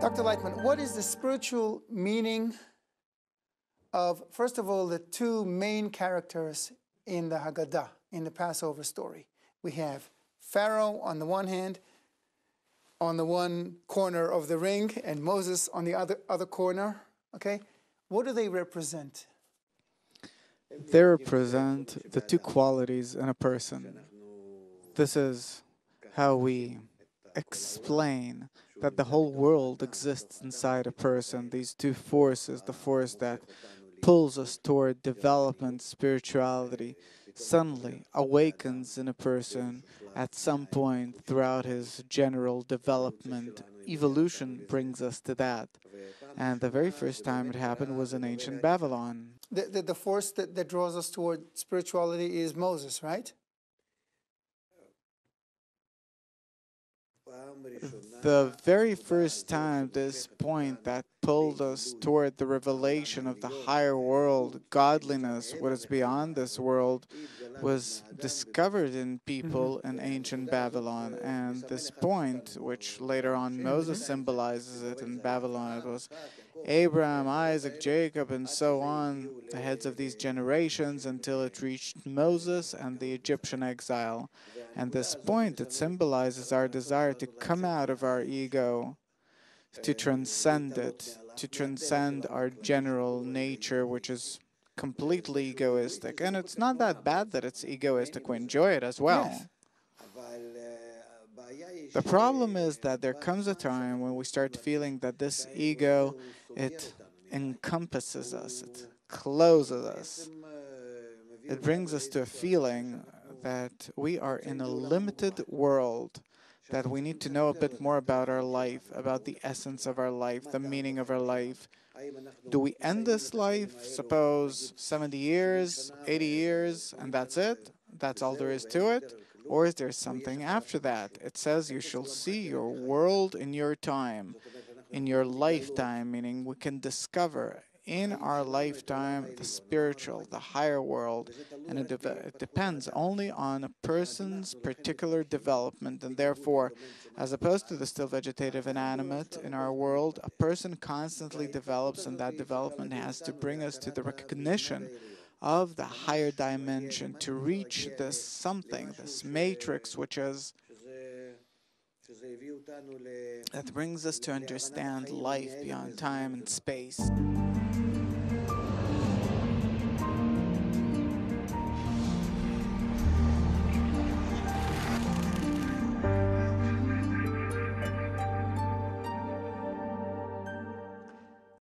Dr. Laitman, what is the spiritual meaning of, first of all, the two main characters in the Haggadah, in the Passover story? We have Pharaoh on the one hand, on the one corner of the ring, and Moses on the other corner, okay? What do they represent? They represent the two qualities in a person. This is how we explain that the whole world exists inside a person. These two forces, the force that pulls us toward development, spirituality, suddenly awakens in a person at some point throughout his general development. Evolution brings us to that. And the very first time it happened was in ancient Babylon. The force that draws us toward spirituality is Moses, right? The very first time, this point that pulled us toward the revelation of the higher world, godliness, what is beyond this world, was discovered in people in ancient Babylon. And this point, which later on Moses symbolizes it in Babylon, it was Abraham, Isaac, Jacob, and so on, the heads of these generations, until it reached Moses and the Egyptian exile. And this point, it symbolizes our desire to come out of our ego, to transcend it, to transcend our general nature, which is completely egoistic. And it's not that bad that it's egoistic. We enjoy it as well. Yes. The problem is that there comes a time when we start feeling that this ego, it encompasses us, it closes us. It brings us to a feeling that we are in a limited world, that we need to know a bit more about our life, about the essence of our life, the meaning of our life. Do we end this life, suppose 70 years, 80 years, and that's it? That's all there is to it? Or is there something after that? It says you shall see your world in your time, in your lifetime, meaning we can discover in our lifetime the spiritual, the higher world, and it depends only on a person's particular development, and therefore, as opposed to the still vegetative inanimate in our world, a person constantly develops, and that development has to bring us to the recognition of the higher dimension, to reach this something, this matrix, which is that brings us to understand life beyond time and space.